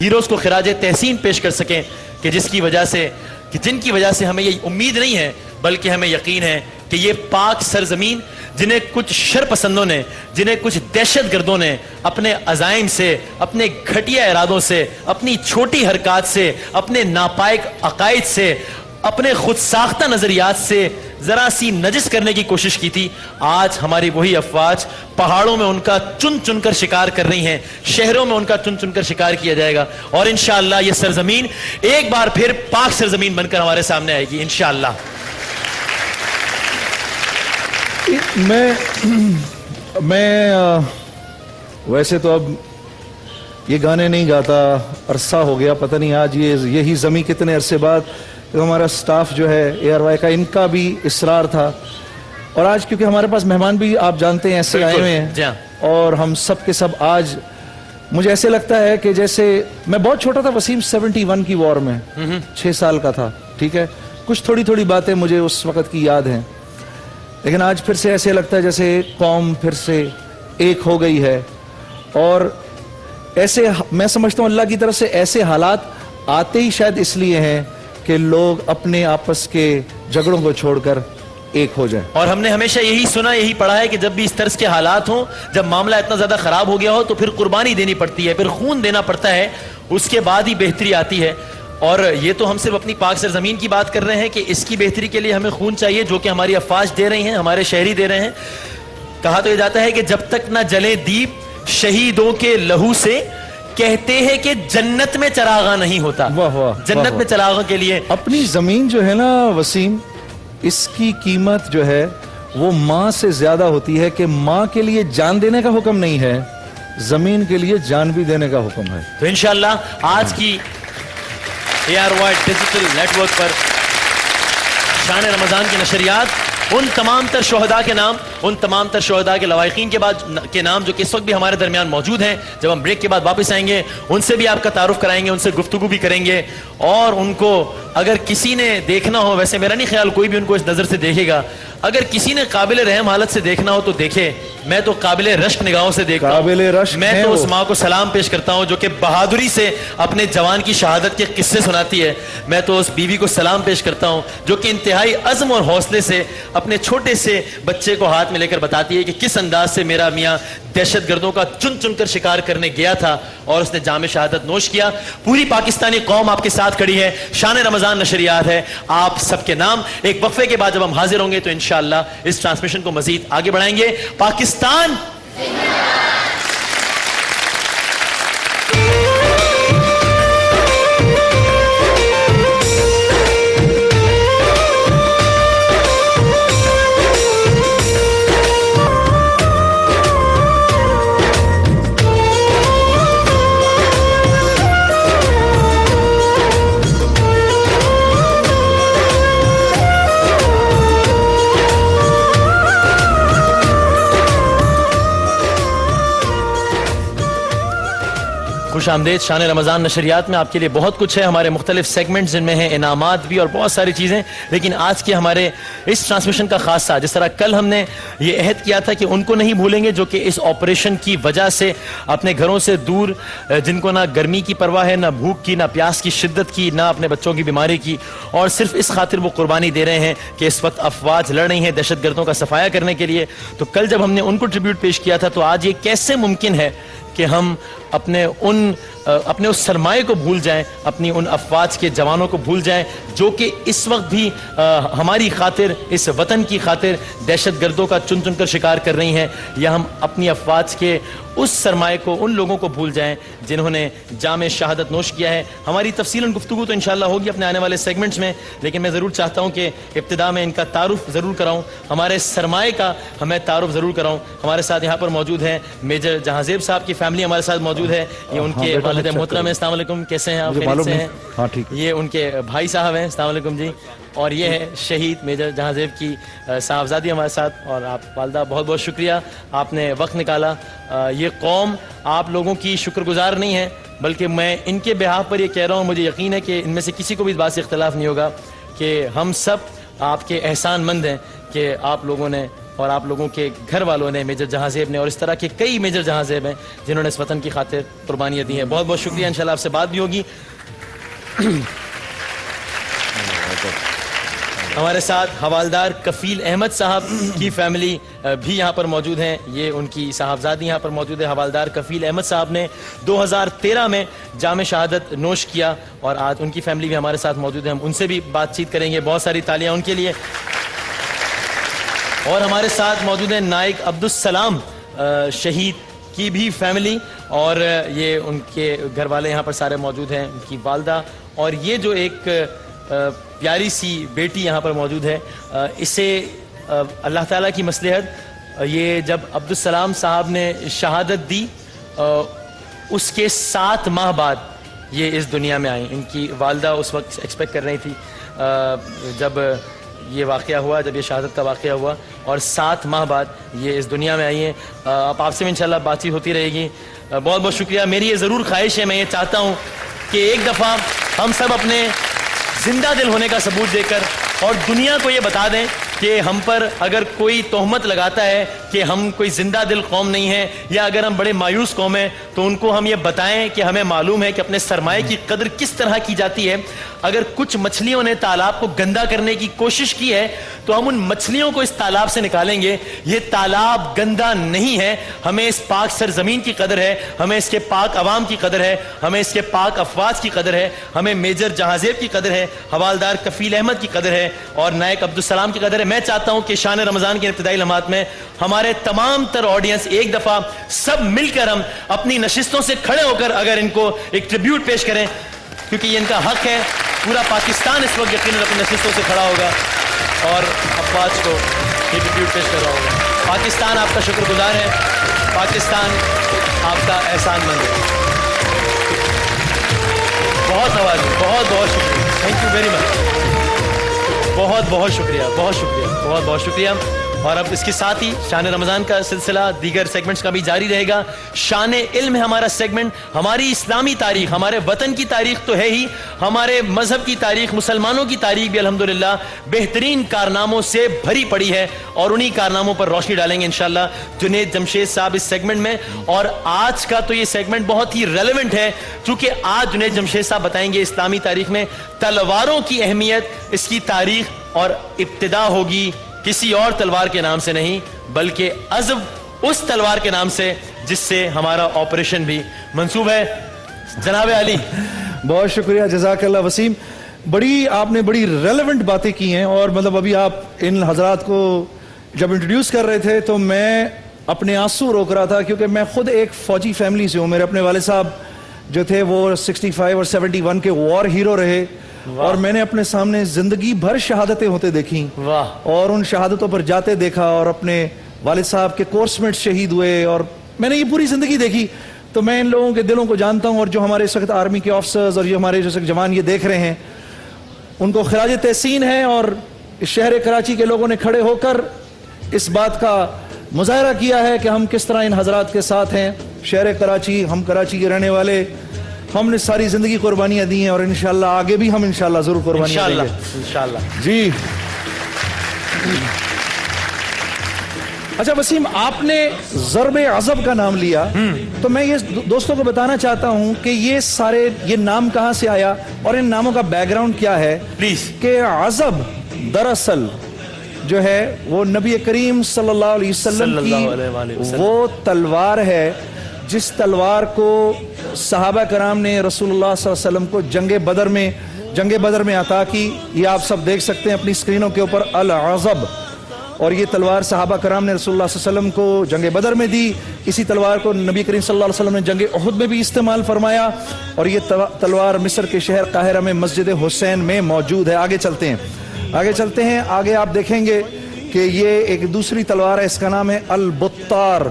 Heroes کو خراج تحسین پیش کر سکیں کہ جن کی وجہ سے ہمیں یہ امید نہیں ہے بلکہ ہمیں یقین ہے کہ یہ پاک سرزمین جنہیں کچھ شر پسندوں نے، جنہیں کچھ دہشت گردوں نے اپنے عزائم سے، اپنے گھٹیا ارادوں سے، اپنی چھوٹی حرکات سے، اپنے ناپائق عقائد سے، اپنے خود ساختہ نظریات سے ذرا سی نجس کرنے کی کوشش کی تھی، آج ہماری وہی افواج پہاڑوں میں ان کا چن چن کر شکار کر رہی ہیں، شہروں میں ان کا چن چن کر شکار کیا جائے گا، اور انشاءاللہ یہ سرزمین ایک بار پھر پاک سرزمین بن کر ہمارے سامنے آئے گی انشاءاللہ۔ میں ویسے تو اب یہ گانے نہیں گاتا، عرصہ ہو گیا، پتہ نہیں آج یہی زمین کتنے عرصے بعد ہمارا سٹاف جو ہے اے آر وائی کا، ان کا بھی اصرار تھا، اور آج کیونکہ ہمارے پاس مہمان بھی آپ جانتے ہیں ایسے آئے ہوئے ہیں، اور ہم سب کے سب آج مجھے ایسے لگتا ہے کہ جیسے میں بہت چھوٹا تھا وسیم 71 کی وار میں 6 سال کا تھا، ٹھیک ہے، کچھ تھوڑی تھوڑی باتیں مجھے اس وقت کی یاد ہیں، لیکن آج پھر سے ایسے لگتا ہے جیسے قوم پھر سے ایک ہو گئی ہے، اور ایسے میں سمجھتا ہوں اللہ کی طرف سے ایسے حالات آتے ہی شاید اس لیے ہیں کہ لوگ اپنے آپس کے جھگڑوں کو چھوڑ کر ایک ہو جائیں، اور ہم نے ہمیشہ یہی سنا، یہی پڑھا ہے کہ جب بھی اس طرز کے حالات ہوں، جب معاملہ اتنا زیادہ خراب ہو گیا ہو تو پھر قربانی دینی پڑتی ہے، پھر خون دینا پڑتا ہے، اس کے بعد ہی بہتری آتی ہے، اور یہ تو ہم صرف اپنی پاک سرزمین کی بات کر رہے ہیں کہ اس کی بہتری کے لیے ہمیں خون چاہیے، جو کہ ہماری افواج دے رہی ہیں، ہمارے شہری دے رہے ہیں۔ کہا تو یہ جاتا ہے کہ جب تک نہ جلے دیپ شہیدوں کے لہو سے، کہتے ہیں کہ جنت میں چراغاں نہیں ہوتا، جنت میں چراغاں کے لیے اپنی زمین جو ہے نا وسیم، اس کی قیمت جو ہے وہ ماں سے زیادہ ہوتی ہے، کہ ماں کے لیے جان دینے کا حکم نہیں ہے، زمین کے لیے جان بھی دینے کا حکم ہے۔ تو انشاءاللہ آج کی A R Y digital network پر شان رمضان کی نشریات ان تمام تر شہداء کے نام، ان تمام تر شہداء کے لواحقین کے نام جو کہ اس وقت بھی ہمارے درمیان موجود ہیں، جب ہم بریک کے بعد واپس آئیں گے ان سے بھی آپ کا تعارف کرائیں گے، ان سے گفتگو بھی کریں گے، اور ان کو اگر کسی نے دیکھنا ہو، ویسے میرا نہیں خیال کوئی بھی ان کو اس نظر سے دیکھے گا، اگر کسی نے قابل رحم حالت سے دیکھنا ہو تو دیکھے، میں تو قابل رشک نگاہوں سے دیکھتا ہوں، میں تو اس ماں کو سلام پیش کرتا ہوں جو کہ بہادری سے اپنے جوان کی شہادت کے قصے سناتی ہے، میں تو اس بیوی کو سلام پیش کرتا ہوں جو کہ انتہائی عزم اور حوصلے سے اپنے چھوٹے سے بچے کو ہاتھ میں لے کر بتاتی ہے کہ کس انداز سے میرا میاں دہشت گردوں کا چن چن کر شکار کرنے گیا تھا اور اس نے جام شہادت نوش کیا۔ پوری پاکستانی قوم آپ کے ساتھ کھڑی ہے، شان رمضان نشریات ہے آپ سب کے نام۔ ایک وقفے کے بعد جب ہم حاضر ہوں گے تو انشاءاللہ اس ٹرانسمیشن کو مزید آگے بڑھائیں گے۔ پاکستان خوش آمدید شان رمضان نشریات میں۔ آپ کے لیے بہت کچھ ہے، ہمارے مختلف سیگمنٹس جن میں ہیں انعامات بھی اور بہت ساری چیزیں، لیکن آج کے ہمارے اس ٹرانسمیشن کا خاصہ، جس طرح کل ہم نے یہ عہد کیا تھا کہ ان کو نہیں بھولیں گے جو کہ اس آپریشن کی وجہ سے اپنے گھروں سے دور، جن کو نہ گرمی کی پرواہ ہے، نہ بھوک کی، نہ پیاس کی شدت کی، نہ اپنے بچوں کی بیماری کی، اور صرف اس خاطر وہ قربانی دے رہے ہیں کہ اس وقت افواج لڑ رہی ہیں دہشت گردوں کا صفایا کرنے کے لیے۔ تو کل جب ہم نے ان کو ٹریبیوٹ پیش کیا تھا تو آج یہ کیسے ممکن ہے کہ ہم اپنے اس سرمایے کو بھول جائیں، اپنی ان افواج کے جوانوں کو بھول جائیں جو کہ اس وقت بھی ہماری خاطر، اس وطن کی خاطر دہشت گردوں کا چن چن کر شکار کر رہی ہیں، یا ہم اپنی افواج کے اس سرمایے کو، ان لوگوں کو بھول جائیں جنہوں نے جام شہادت نوش کیا ہے۔ ہماری تفصیلاً گفتگو تو انشاءاللہ ہوگی اپنے آنے والے سیگمنٹس میں، لیکن میں ضرور چاہتا ہوں کہ ابتدا میں ان کا تعارف ضرور کراؤں، ہمارے سرمایے کا ہمیں تعارف ضرور کراؤں۔ ہمارے ساتھ یہاں پر موجود ہیں میجر جہانزیب صاحب کی فیملی ہمارے ساتھ موجود ہے، یہ ان کے والد محترم ہیں، السلام علیکم، کیسے ہیں آپ؟ خیریت سے ہیں؟ یہ ان کے بھائی صاحب ہیں، السلام علیکم جی، اور یہ ہے شہید میجر جہانزیب کی صاحبزادی ہمارے ساتھ، اور آپ والدہ بہت بہت شکریہ، آپ نے وقت نکالا۔ یہ قوم آپ لوگوں کی شکر گزار نہیں ہے، بلکہ میں ان کے بہاف پر یہ کہہ رہا ہوں، مجھے یقین ہے کہ ان میں سے کسی کو بھی اس بات سے اختلاف نہیں ہوگا کہ ہم سب آپ کے احسان مند ہیں کہ آپ لوگوں نے اور آپ لوگوں کے گھر والوں نے, میجر جہاں زیب نے, اور اس طرح کے کئی میجر جہاں زیب ہیں جنہوں نے اس وطن کی خاطر قربانیاں دی ہیں. بہت بہت شکریہ. انشاءاللہ آپ سے بات بھی ہوگی. ہمارے ساتھ حوالدار کفیل احمد صاحب کی فیملی بھی یہاں پر موجود ہیں. یہ ان کی صاحبزادی یہاں پر موجود ہے. حوالدار کفیل احمد صاحب نے 2013 میں جام شہادت نوش کیا اور آج ان کی فیملی بھی ہمارے ساتھ موجود ہے. ہم ان سے بھی بات چیت کریں گے. بہت ساری تالیاں ان کے لیے. اور ہمارے ساتھ موجود ہیں نائک عبدالسلام شہید کی بھی فیملی, اور یہ ان کے گھر والے یہاں پر سارے موجود ہیں, ان کی والدہ, اور یہ جو ایک پیاری سی بیٹی یہاں پر موجود ہے, اسے اللہ تعالیٰ کی مصلحت, یہ جب عبدالسلام صاحب نے شہادت دی اس کے 7 ماہ بعد یہ اس دنیا میں آئیں. ان کی والدہ اس وقت ایکسپیکٹ کر رہی تھی جب یہ واقعہ ہوا, جب یہ شہادت کا واقعہ ہوا, اور 7 ماہ بعد یہ اس دنیا میں آئی ہیں. اب آپ سے بھی انشاءاللہ بات چیت ہوتی رہے گی. بہت بہت شکریہ. میری یہ ضرور خواہش ہے, میں یہ چاہتا ہوں کہ ایک دفعہ ہم سب اپنے زندہ دل ہونے کا ثبوت دے کر اور دنیا کو یہ بتا دیں کہ ہم پر اگر کوئی تہمت لگاتا ہے کہ ہم کوئی زندہ دل قوم نہیں ہے, یا اگر ہم بڑے مایوس قوم ہیں, تو ان کو ہم یہ بتائیں کہ ہمیں معلوم ہے کہ اپنے سرمایے کی قدر کس طرح کی جاتی ہے. اگر کچھ مچھلیوں نے تالاب کو گندا کرنے کی کوشش کی ہے تو ہم ان مچھلیوں کو اس تالاب سے نکالیں گے. یہ تالاب گندا نہیں ہے. ہمیں اس پاک سرزمین کی قدر ہے, ہمیں اس کے پاک عوام کی قدر ہے, ہمیں اس کے پاک افواج کی قدر ہے, ہمیں میجر جہاں زیب کی قدر ہے, حوالدار کفیل احمد کی قدر ہے, اور نائک عبدالسلام کی قدر ہے. میں چاہتا ہوں کہ شان رمضان کے ابتدائی لمحات میں ہمارے تمام تر آڈینس ایک دفعہ سب مل کر ہم اپنی نشستوں سے کھڑے ہو کر اگر ان کو ایک ٹریبیوٹ پیش کریں, کیونکہ یہ ان کا حق ہے. پورا پاکستان اس وقت یقیناً اپنی نشستوں سے کھڑا ہوگا اور افواج کو یہ ٹریبیوٹ پیش کر رہا ہوگا. پاکستان آپ کا شکر گزار ہے, پاکستان آپ کا احسان مند ہے. بہت آواز, بہت بہت شکریہ. Thank you very much. بہت بہت شکریہ, بہت شکریہ, بہت بہت شکریہ. اور اب اس کے ساتھ ہی شان رمضان کا سلسلہ دیگر سیگمنٹس کا بھی جاری رہے گا. شان علم ہے ہمارا سیگمنٹ. ہماری اسلامی تاریخ, ہمارے وطن کی تاریخ تو ہے ہی, ہمارے مذہب کی تاریخ, مسلمانوں کی تاریخ بھی الحمدللہ بہترین کارناموں سے بھری پڑی ہے, اور انہی کارناموں پر روشنی ڈالیں گے انشاءاللہ جنید جمشید صاحب اس سیگمنٹ میں. اور آج کا تو یہ سیگمنٹ بہت ہی ریلیونٹ ہے, کیونکہ آج جنید جمشید صاحب بتائیں گے اسلامی تاریخ میں تلواروں کی اہمیت, اس کی تاریخ, اور ابتدا ہوگی کسی اور تلوار کے نام سے نہیں بلکہ عزب اس تلوار کے نام سے جس سے ہمارا آپریشن بھی منسوب ہے. جناب علی. بہت شکریہ, جزاک اللہ وسیم. آپ نے بڑی ریلیونٹ باتیں کی ہیں, اور مطلب ابھی آپ ان حضرات کو جب انٹروڈیوس کر رہے تھے تو میں اپنے آنسو روک رہا تھا, کیونکہ میں خود ایک فوجی فیملی سے ہوں. میرے اپنے والد صاحب جو تھے وہ 65 اور 71 کے وار ہیرو رہے, اور میں نے اپنے سامنے زندگی بھر شہادتیں ہوتے دیکھیں, اور ان شہادتوں پر جاتے دیکھا, اور اپنے والد صاحب کے کورس میٹ شہید ہوئے, اور میں نے یہ پوری زندگی دیکھی. تو میں ان لوگوں کے دلوں کو جانتا ہوں, اور جو ہمارے اس وقت آرمی کے آفیسرز اور جو ہمارے جو جوان یہ دیکھ رہے ہیں ان کو خراج تحسین ہے. اور اس شہر کراچی کے لوگوں نے کھڑے ہو کر اس بات کا مظاہرہ کیا ہے کہ ہم کس طرح ان حضرات کے ساتھ ہیں. شہر کراچی, ہم کراچی کے رہنے والے, ہم نے ساری زندگی قربانیاں دی ہیں, اور انشاءاللہ آگے بھی ہم انشاءاللہ ضرور قربانیاں دیں گے انشاءاللہ. جی. اچھا وسیم, آپ نے ضرب عزب کا نام لیا, تو میں یہ دوستوں کو بتانا چاہتا ہوں کہ یہ نام کہاں سے آیا اور ان ناموں کا بیک گراؤنڈ کیا ہے پلیز. کہ عزب دراصل جو ہے وہ نبی کریم صلی اللہ علیہ وسلم کی وہ تلوار ہے جس تلوار کو صحابہ کرام نے رسول اللہ صلی اللہ علیہ وسلم کو جنگ بدر میں عطا کی. یہ آپ سب دیکھ سکتے ہیں اپنی اسکرینوں کے اوپر, العزب. اور یہ تلوار صحابہ کرام نے رسول اللہ صلی اللہ علیہ وسلم کو جنگ بدر میں دی. اسی تلوار کو نبی کریم صلی اللہ علیہ وسلم نے جنگ احد میں بھی استعمال فرمایا, اور یہ تلوار مصر کے شہر قاہرہ میں مسجد حسین میں موجود ہے. آگے چلتے ہیں. آگے آپ دیکھیں گے کہ یہ ایک دوسری تلوار ہے, اس کا نام ہے البطار.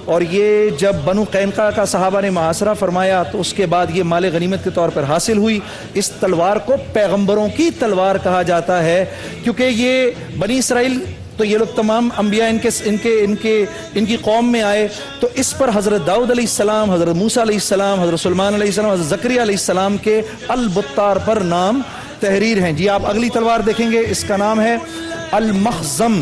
اور یہ جب بنو قینقاع کا صحابہ نے محاصرہ فرمایا تو اس کے بعد یہ مال غنیمت کے طور پر حاصل ہوئی. اس تلوار کو پیغمبروں کی تلوار کہا جاتا ہے, کیونکہ یہ بنی اسرائیل تو یہ لوگ تمام انبیاء ان کی قوم میں آئے, تو اس پر حضرت داؤد علیہ السلام, حضرت موسیٰ علیہ السلام, حضرت سلیمان علیہ السلام, حضرت زکریا علیہ السلام کے البطار پر نام تحریر ہیں. جی آپ اگلی تلوار دیکھیں گے, اس کا نام ہے المخزم.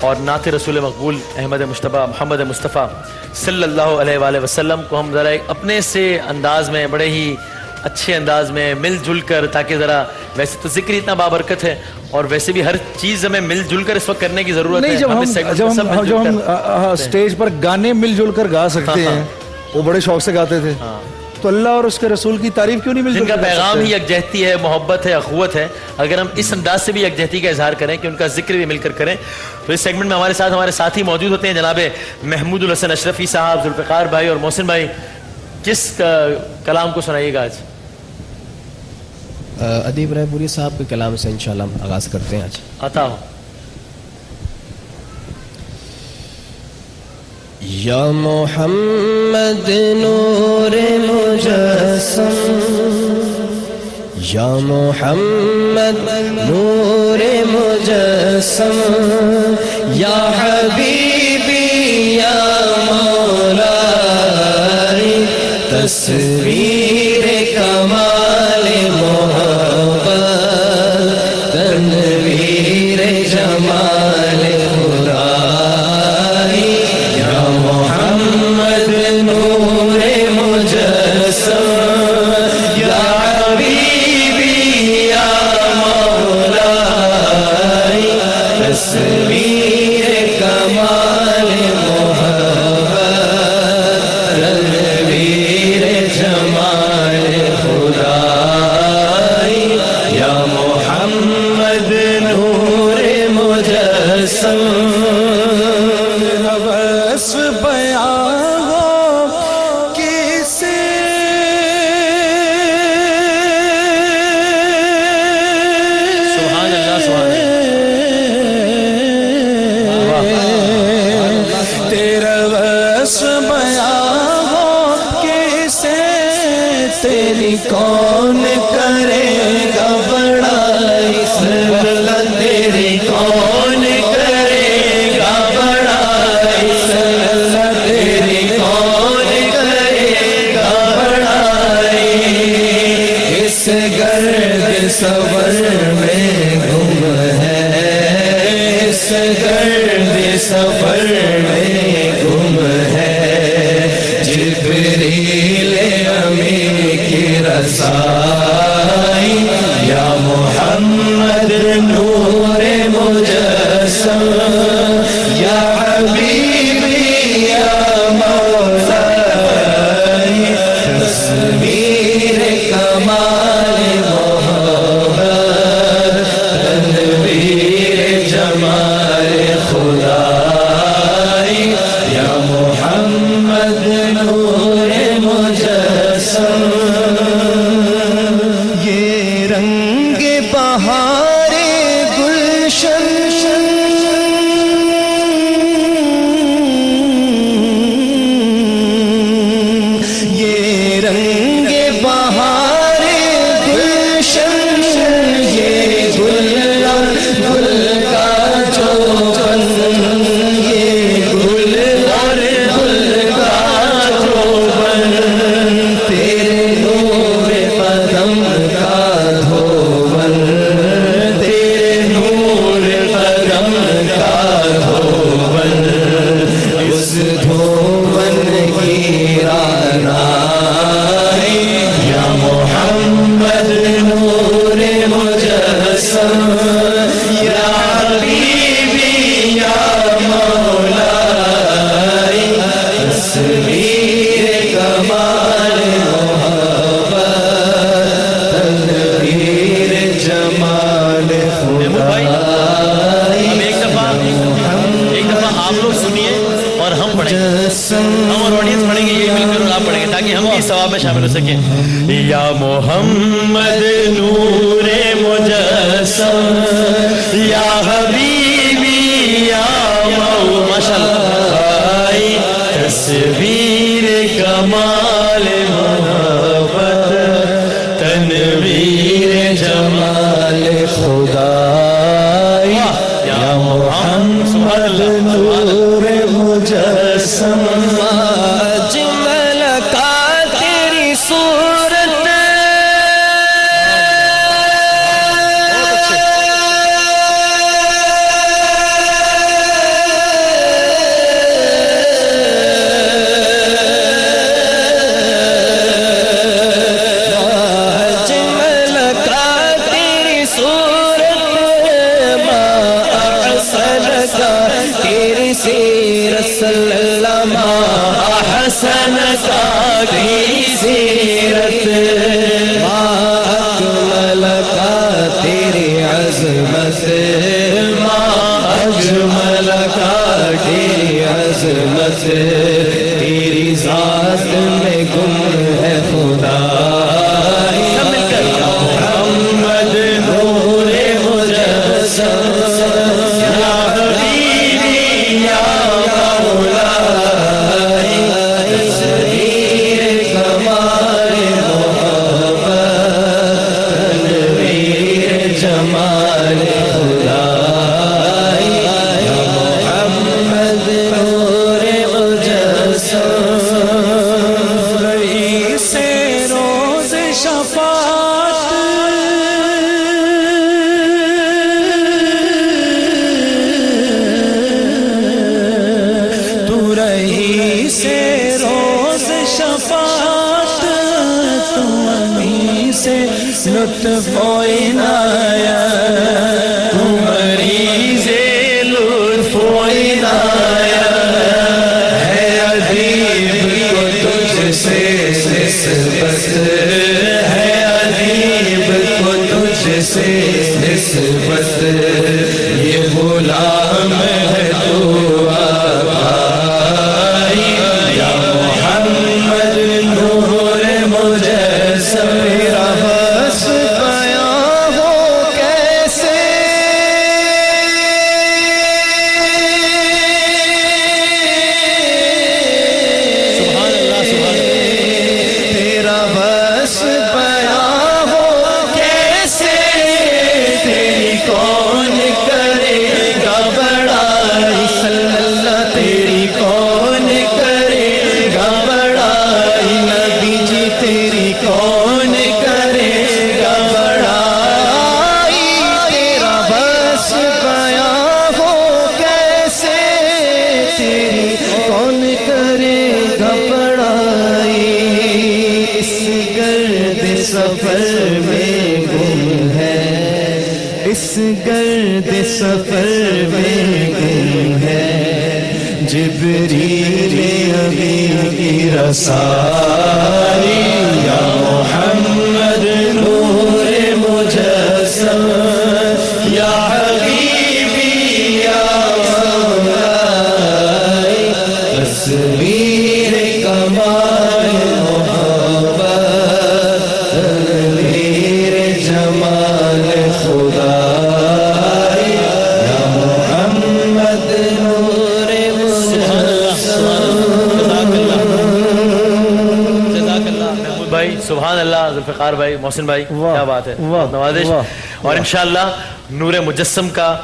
اور نعت رسول مقبول احمد مصطفیٰ محمد مصطفیٰ صلی اللہ علیہ وآلہ وسلم کو ہم ذرا ایک اپنے سے انداز میں بڑے ہی اچھے انداز میں مل جل کر، تاکہ ذرا ویسے تو ذکر اتنا بابرکت ہے اور ویسے بھی ہر چیز ہمیں مل جل کر اس وقت کرنے کی ضرورت ہے. جب ہم اسٹیج پر گانے مل جل کر گا سکتے ہیں، وہ بڑے شوق سے گاتے تھے، تو اللہ اور اس کے رسول کی تعریف کیوں نہیں مل جل کر؟ جن کا پیغام ہی یکجہتی ہے، محبت ہے، اخوت ہے، اگر ہم اس انداز سے بھی یکجہتی کا اظہار کریں کہ ان کا ذکر بھی مل کر کریں. تو اس سیگمنٹ میں ہمارے ساتھی موجود ہوتے ہیں جناب محمود الحسن اشرفی صاحب، ذوالفقار بھائی اور محسن بھائی. کس کلام کو سنائیے گا آج؟ ادیب رائے پوری صاحب کے کلام سے انشاءاللہ ہم آغاز کرتے ہیں. آج عطا ہو. یا محمد نور مجسم، یا محمد نور مجسم، یا حبیبی یا مولائی، تصویر کمال محبت، تنویر جمال خدائی، یا محمد نور مجسم، یا حبیبی یا مولائی، تصویر کمال محبت، تنویر جمال خدائی، یا محمد نور مجسم. وصف بیان ہو کسے سبحان اللہ سبحان اللہ. تیرا وصف بیان ہو کسے، تیری کون کرے گا بڑائی، تیری کون کرے گا بڑائی، تیری کون کرے گا بڑائی. اس گرد سفر میں گم ہے، اس گرد سفر میں گم ہے، جبریل امین کی رسائی، یا محمد نور مجسم، یا حبیبی یا مولائی، تصویر کمال محبت، تنویر جمال خدائی، یا محمد نور مجسم. یہ رنگ بہار گلشن، یہ رنگ بہار گلشن، یہ گل گل کا چوبن، یہ گل اور گل کا چوبن، تیرے نور قدم کا دھوبن، تیرے نور قدم کا دھوبن، اس دھوبن کی رعنائی، یا محمد نور مجسم، یا حبیبی یا مولائی، تصویر کمال محبت، تنویر جمال بھائی خدائی، اب ایک دفعہ آپ لوگ سنیے اور ہم پڑھیں گے، ہم اور آڈینس پڑھیں گے، یہ مل کر اور آپ پڑھیں گے تاکہ ہم بھی ثواب میں شامل ہو سکیں. یا محمد نور مجسم، یا حبیبی یا ماشاءاللہ، تصویر کمال محبت، تنویر جمال خدائی، یا محمد نور مجسم. اجمل کا تیری صورت، حسن کا کی سیرت اکمل کا تیری عظمت اجمل کا تیری عظمت تیری ذات میں گم ہے خدا سب مل کر محمد نور مجسم یا حبیبی یا مولائی تصویر کمال محمد تنویر جمال خدائی یا محمد نور مجسم سے روز شفاعت تو رہی سے روز شفاعت تو امی سے لطف و عنایت تو مریض لطف و عنایت ہے ادیب کو تجھ سے نسبت ہے ادیب کو تجھ سے نسبت یہ غلام ہے تو آقائی یا محمد نور مجسم میرا بس بیاں ہو کیسے سبحان اللہ سبحان اللہ تیرا بس بیاں ہو کیسے تیری کون کرے گا بڑائی صلی اللہ تیری کون کرے گا بڑائی نبی جی تیری کون کرے گا بڑائی تیرا بس بیاں ہو کیسے تیری کون کرے گا بڑائی اس گرد سفر میں گم ہے اس گرد سفر میں گم ہے جبریل حبیب کی رسائی یا محمد نور مجسم یا حبیبی یا مولائی تصویر کمال محبت تنویر جمال خدائی یا محمد نور جزاک اللہ محمود بھائی، سبحان اللہ، ذوالفقار بھائی، محسن بھائی، واہ، کیا بات ہے، واہ، نوازش۔ واہ، اور انشاءاللہ نور مجسم کا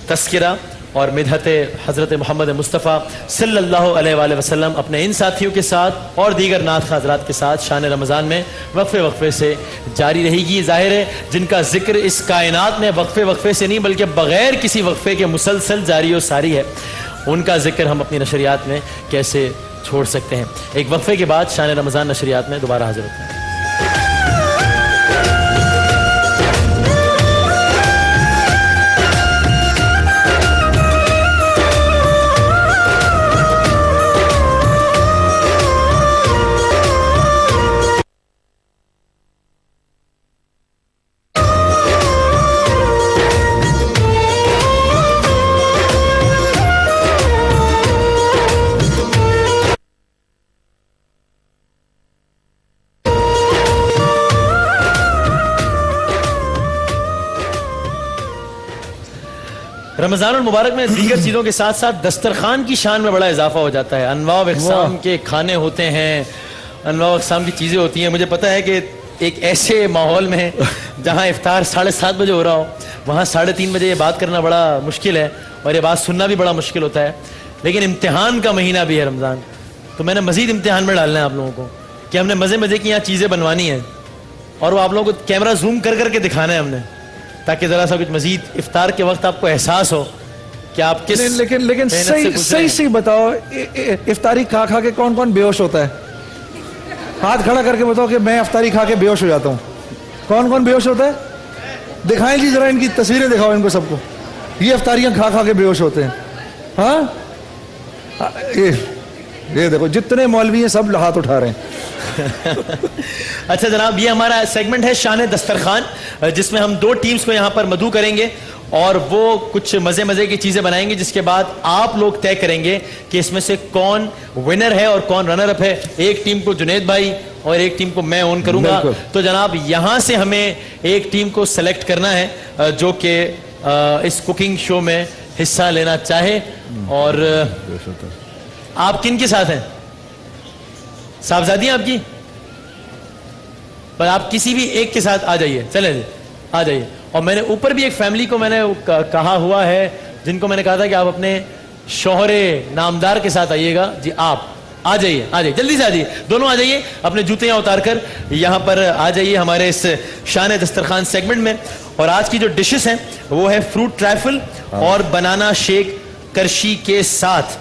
تذکرہ اور مدحت حضرت محمد مصطفیٰ صلی اللہ علیہ وآلہ وسلم اپنے ان ساتھیوں کے ساتھ اور دیگر نعت خواہ حضرات کے ساتھ شان رمضان میں وقفے وقفے سے جاری رہے گی۔ ظاہر ہے جن کا ذکر اس کائنات میں وقفے وقفے سے نہیں بلکہ بغیر کسی وقفے کے مسلسل جاری و ساری ہے، ان کا ذکر ہم اپنی نشریات میں کیسے چھوڑ سکتے ہیں۔ ایک وقفے کے بعد شان رمضان نشریات میں دوبارہ حاضر ہوتے ہیں۔ رمضان المبارک میں دیگر چیزوں کے ساتھ ساتھ دسترخوان کی شان میں بڑا اضافہ ہو جاتا ہے۔ انواع و اقسام کے کھانے ہوتے ہیں، انواع و اقسام کی چیزیں ہوتی ہیں۔ مجھے پتہ ہے کہ ایک ایسے ماحول میں جہاں افطار 7:30 بجے ہو رہا ہو، وہاں 3:30 بجے یہ بات کرنا بڑا مشکل ہے اور یہ بات سننا بھی بڑا مشکل ہوتا ہے، لیکن امتحان کا مہینہ بھی ہے رمضان، تو میں نے مزید امتحان میں ڈالنا ہے آپ لوگوں کو کہ ہم نے مزے مزے کی یہاں چیزیں بنوانی ہیں اور وہ آپ لوگوں کو کیمرہ زوم کر کر کے دکھانا ہے ہم نے، تاکہ ذرا سا کچھ مزید افطار کے وقت آپ کو احساس ہو کہ آپ کس لیکن صحیح بتاؤ، افطاری کھا کھا کے کون کون بے ہوش ہوتا ہے؟ ہاتھ کھڑا کر کے بتاؤ کہ میں افطاری کھا کے بے ہوش ہو جاتا ہوں۔ کون کون بے ہوش ہوتا ہے؟ دکھائیں جی ذرا، ان کی تصویریں دکھاؤ ان کو سب کو، یہ افطاریاں کھا کھا کے بے ہوش ہوتے ہیں۔ ہاں یہ دیکھو جتنے مولوی ہیں سب ہاتھ اٹھا رہے ہیں. اچھا جناب, یہ ہمارا سیگمنٹ ہے شان دسترخوان, جس میں ہم 2 ٹیمز کو یہاں پر مدعو کریں گے اور وہ کچھ مزے کی چیزیں بنائیں گے, جس کے بعد آپ لوگ طے کریں گے کہ اس میں سے کون ونر ہے اور کون رنر اپ ہے. ایک ٹیم کو جنید بھائی اور ایک ٹیم کو میں اون کروں گا. تو جناب یہاں سے ہمیں ایک ٹیم کو سلیکٹ کرنا ہے جو کہ اس کوکنگ شو میں حصہ لینا چاہے. اور آپ کن کے ساتھ ہیں؟ صاحبزادی ہیں آپ کی؟ پر آپ کسی بھی ایک کے ساتھ آ جائیے, چلیں جی آ جائیے. اور میں نے اوپر بھی ایک فیملی کو میں نے کہا ہوا ہے جن کو میں نے کہا تھا کہ آپ اپنے شوہر نامدار کے ساتھ آئیے گا. جی آپ آ جائیے جلدی سے آ جائیے, دونوں آ جائیے اپنے جوتے اتار کر یہاں پر آ جائیے ہمارے اس شان دسترخوان سیگمنٹ میں. اور آج کی جو ڈشز ہیں وہ ہے فروٹ ٹرائفل اور بنانا شیک کرشی کے ساتھ.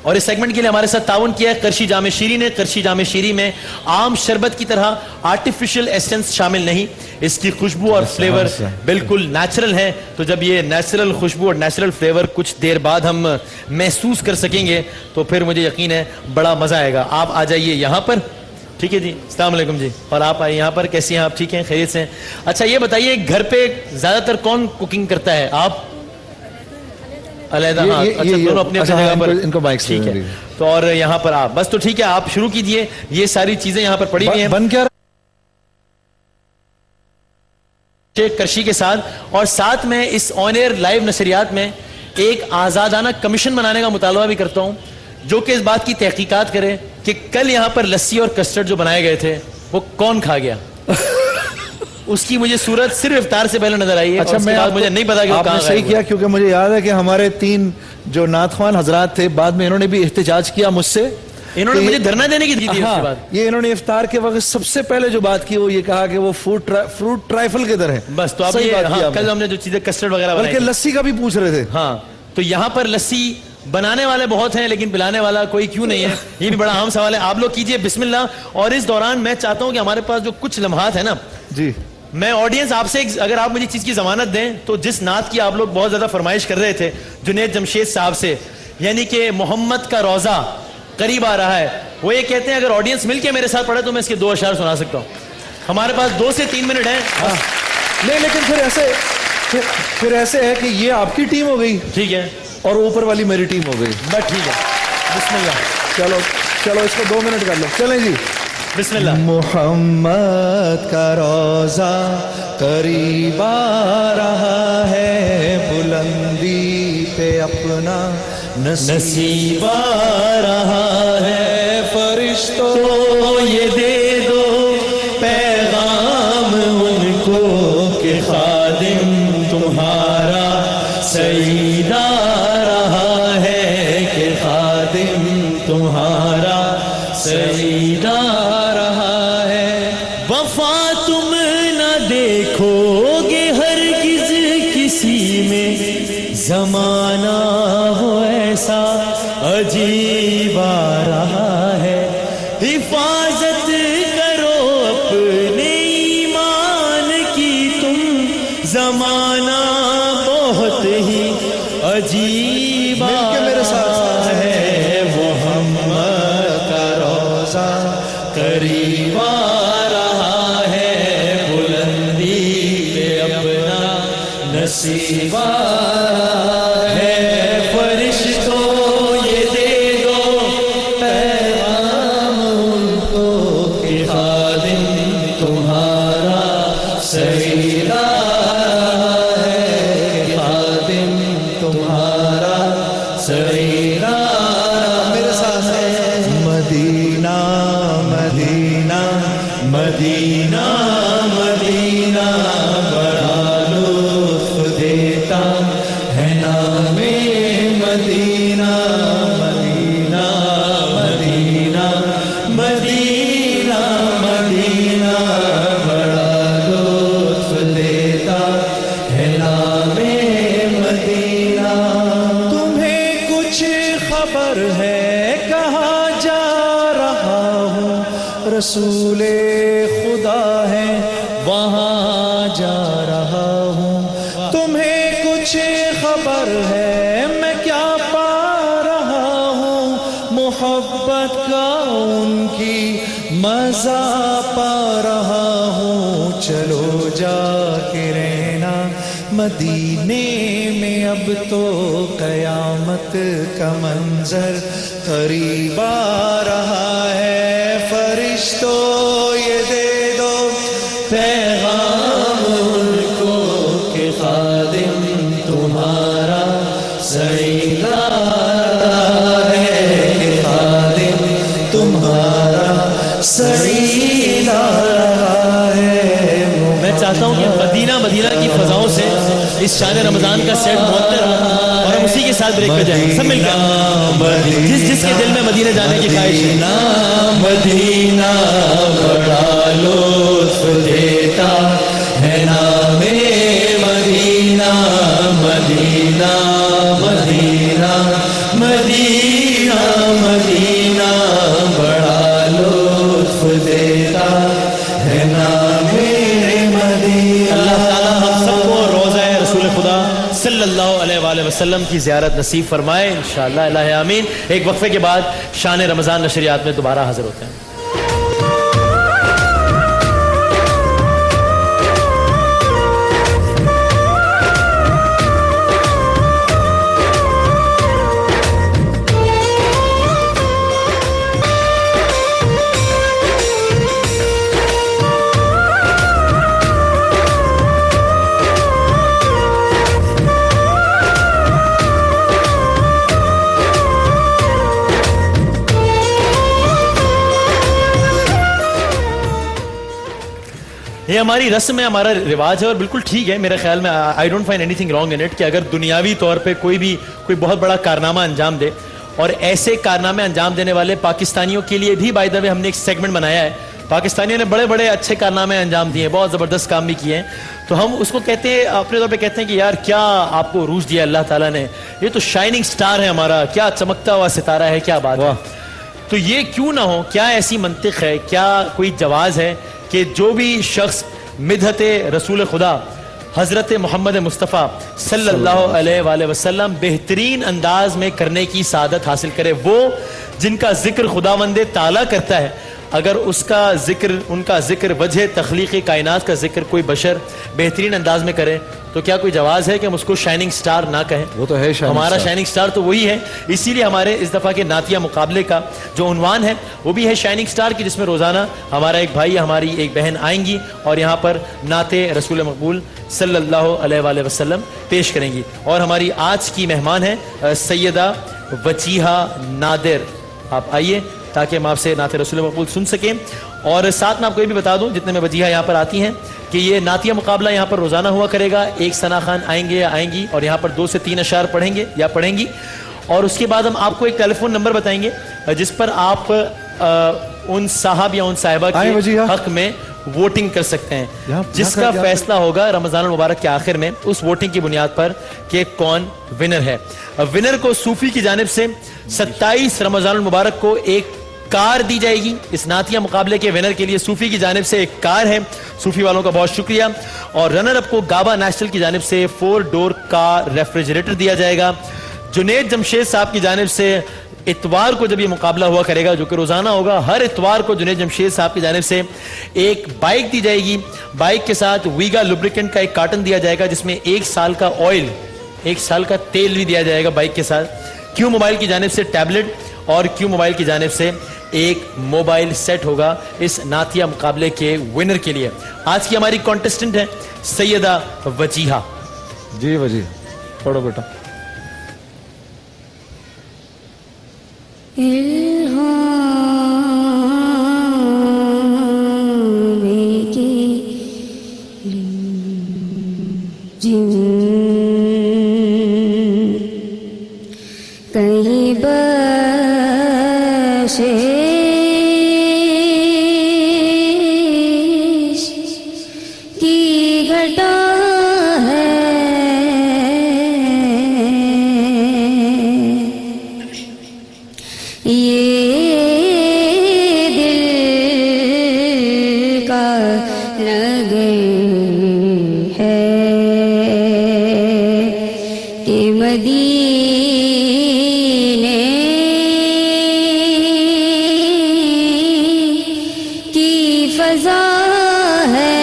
اور اس سیگمنٹ کے لیے ہمارے ساتھ تعاون کیا ہے کرشی جامع شیری نے. کرشی جامع شیری میں عام شربت کی طرح آرٹیفیشل ایسنس شامل نہیں, اس کی خوشبو اور فلیور بالکل نیچرل ہیں. تو جب یہ نیچرل خوشبو اور نیچرل فلیور کچھ دیر بعد ہم محسوس کر سکیں گے تو پھر مجھے یقین ہے بڑا مزہ آئے گا. آپ آ جائیے یہاں پر, ٹھیک ہے جی. السلام علیکم جی. اور آپ آئیے یہاں پر. کیسی ہیں آپ؟ ٹھیک ہیں, خیریت سے ہیں؟ اچھا یہ بتائیے گھر پہ زیادہ تر کون کوکنگ کرتا ہے؟ آپ علیحدہ؟ ہاں اچھا, دونوں اپنے اپنے جگہ پر, ان کو مائک ٹھیک ہے. تو اور یہاں پر آپ بس, تو ٹھیک ہے آپ شروع کیجئے. یہ ساری چیزیں یہاں پر پڑی ہوئی ہیں بن کیا کرشی کے ساتھ. اور ساتھ میں اس آن ایئر لائیو نشریات میں ایک آزادانہ کمیشن بنانے کا مطالبہ بھی کرتا ہوں جو کہ اس بات کی تحقیقات کرے کہ کل یہاں پر لسی اور کسٹرڈ جو بنائے گئے تھے وہ کون کھا گیا. اس کی مجھے صورت صرف افطار سے پہلے نظر آئی ہے. اچھا, میں مجھے نہیں پتا کہ آپ نے صحیح کیا, کیونکہ مجھے یاد ہے کہ ہمارے 3 جو نعت خوان حضرات تھے بعد میں انہوں نے بھی احتجاج کیا مجھ سے. انہوں نے مجھے دھرنا دینے کی دی تھی. اس کے بعد یہ انہوں نے افطار کے وقت سب سے پہلے جو بات کی وہ یہ کہا کہ وہ فروٹ ٹرائفل کے در ہے. بس تو اب کل ہم نے جو چیزیں کسٹرڈ وغیرہ بلکہ لسی کا بھی پوچھ رہے تھے. ہاں, تو یہاں پر لسی بنانے والے بہت ہیں لیکن پلانے والا کوئی کیوں نہیں ہے؟ یہ بھی بڑا عام سوال ہے. آپ لوگ کیجئے بسم اللہ. اور اس دوران میں چاہتا ہوں کہ ہمارے پاس جو کچھ لمحات ہیں نا جی, میں آڈینس آپ سے اگر آپ مجھے چیز کی ضمانت دیں تو جس نعت کی آپ لوگ بہت زیادہ فرمائش کر رہے تھے جنید جمشید صاحب سے, یعنی کہ محمد کا روزہ قریب آ رہا ہے, وہ یہ کہتے ہیں اگر آڈینس مل کے میرے ساتھ پڑھے تو میں اس کے 2 اشعار سنا سکتا ہوں. ہمارے پاس 2 سے 3 منٹ ہیں. نہیں لیکن پھر ایسے ہے کہ یہ آپ کی ٹیم ہو گئی, ٹھیک ہے, اور اوپر والی میری ٹیم ہو گئی. بس ٹھیک ہے, بسم اللہ. چلو اس کو 2 منٹ کر لو. چلیں جی, بسم اللہ. محمد کا روزہ قریب آ رہا ہے, بلندی پہ اپنا نصیب آ رہا ہے. فرشتوں یہ دے دو پیغام ان کو کہ خادم تمہارا سعید آ رہا ہے, کہ خادم تمہارا سعید آ رہا ہے. وفا تم نہ دیکھو گے ہرگز کسی میں, زمانہ ہو ایسا عجیب آ رہا ہے. حفاظت کرو اپنے ایمان کی تم, زمانہ بہت ہی عجیب آ رہا ہے. محمد کا روزہ قریب آ رہا ہے, بلندی پہ اپنا نصیب آ رہا ہے. فرشتوں یہ دے دو پیغام ان کو کہ خادم تمہارا سعید آ رہا ہے, کہ خادم تمہارا سعید آ رہا ہے. میرے ساتھ ہے مدینہ مدینہ مدینہ مدینہ, بڑا لطف دیتا ہے نام مدینہ. مدینہ مدینہ مدینہ مدینہ, بڑا لطف دیتا ہے نام مدینہ. تمہیں کچھ خبر ہے کہاں جا رہا ہوں, رسول خدا ہے وہاں جا رہا ہوں. تمہیں کچھ خبر ہے میں کیا پا رہا چلو جا کے رہنا مدینے میں، اب تو قیامت کا منظر قریب آ رہا ہے، فرشتوں یہ دے دو پیغام ان کو کہ خادم تمہارا سڑی لا رہا ہے، کہ خادم تمہارا سڑی لا رہا ہے۔ میں چاہتا ہوں کہ مدینہ کی فضاؤں سے اس شان رمضان کا سیٹ معطر ہو اور ہم اسی کے ساتھ بریک پہ جائیں سب مل کر، جس کے دل میں مدینہ جانے کی خواہش ہے۔ مدینہ بڑا لطف دیتا ہے نام مدینہ، مدینہ مدینہ مدینہ مدینہ بڑا لطف دیتا ہے نام مدینہ۔ اللہ تعالیٰ ہم سب کو روضہ رسول خدا صلی اللہ علیہ وآلہ وسلم کی زیارت نصیب فرمائے انشاءاللہ، الہ آمین۔ ایک وقفے کے بعد شان رمضان نشریات میں دوبارہ حاضر ہوتے ہیں۔ یہ ہماری رسم ہے، ہمارا رواج ہے اور بالکل ٹھیک ہے میرے خیال میں۔ I don't find any thing wrong in it کہ اگر دنیاوی طور پہ کوئی بہت بڑا کارنامہ انجام دے، اور ایسے کارنامے انجام دینے والے پاکستانیوں کے لیے بھی بائی دا وے ہم نے ایک سیگمنٹ بنایا ہے۔ پاکستانیوں نے بڑے بڑے اچھے کارنامے انجام دیے ہیں، بہت زبردست کام بھی کیے ہیں، تو ہم اس کو کہتے ہیں اپنے طور پہ کہتے ہیں کہ یار کیا آپ کو عروج دیا اللہ تعالیٰ نے، یہ تو شائننگ سٹار ہے ہمارا، کیا چمکتا ہوا ستارہ ہے، کیا بات ہے۔ تو یہ کیوں نہ ہو، کیا ایسی منطق ہے، کیا کوئی جواز ہے کہ جو بھی شخص مدحت رسول خدا حضرت محمد مصطفیٰ صلی اللہ علیہ وآلہ وسلم بہترین انداز میں کرنے کی سعادت حاصل کرے، وہ جن کا ذکر خداوند تعالیٰ کرتا ہے، اگر اس کا ذکر، ان کا ذکر، وجہ تخلیق کائنات کا ذکر کوئی بشر بہترین انداز میں کرے، تو کیا کوئی جواز ہے کہ ہم اس کو شائننگ سٹار نہ کہیں؟ وہ تو ہے ہمارا شائننگ سٹار تو وہی ہے، اسی لیے ہمارے اس دفعہ کے نعتیہ مقابلے کا جو عنوان ہے وہ بھی ہے شائننگ سٹار کی، جس میں روزانہ ہمارا ایک بھائی، ہماری ایک بہن آئیں گی اور یہاں پر نعت رسول مقبول صلی اللہ علیہ وآلہ وسلم پیش کریں گی۔ اور ہماری آج کی مہمان ہے سیدہ وجیہہ نادر، آپ آئیے تاکہ ہم آپ سے نعت رسول مقبول سن سکیں۔ اور ساتھ میں آپ کو یہ بھی بتا دوں جتنے میں وجیہہ یہاں پر آتی ہیں کہ یہ نعتیہ مقابلہ یہاں پر روزانہ ہوا کرے گا، ایک ثنا خان آئیں گے یا آئیں گی اور یہاں پر 2 سے 3 اشعار پڑھیں گے یا پڑھیں گی، اور اس کے بعد ہم آپ کو ایک ٹیلی فون نمبر بتائیں گے جس پر آپ ان صاحب یا ان صاحبہ کے حق میں ووٹنگ کر سکتے ہیں، جس کا فیصلہ ہوگا رمضان المبارک کے آخر میں اس ووٹنگ کی بنیاد پر کہ کون ونر ہے۔ ونر کو صوفی کی جانب سے 27 رمضان المبارک کو ایک کار دی جائے گی۔ اس نعتیہ مقابلے کے ونر کے لیے صوفی کی جانب سے ایک کار ہے، صوفی والوں کا بہت شکریہ۔ اور رنر اپ کو گابا نیشنل کی جانب سے 4 ڈور کا ریفریجریٹر دیا جائے گا۔ جنید جمشید صاحب کی جانب سے اتوار کو جب یہ مقابلہ ہوا کرے گا جو کہ روزانہ ہوگا، ہر اتوار کو جنید جمشید صاحب کی جانب سے ایک بائک دی جائے گی، بائک کے ساتھ ویگا لوبریکنٹ کا ایک کارٹن دیا جائے گا جس میں 1 سال کا آئل، 1 سال کا تیل بھی دیا جائے گا بائک کے ساتھ۔ کیو موبائل کی جانب سے ٹیبلٹ اور کیو موبائل کی جانب سے ایک موبائل سیٹ ہوگا اس نعتیہ مقابلے کے ونر کے لیے۔ آج کی ہماری کانٹیسٹنٹ ہے سیدہ وجیہہ۔ جی وجیہہ پڑھو بیٹا۔ کہیں بخشش کی گھٹا ہے، یہ دل کا نغمہ ہے کہ مدینے کی فضا ہے،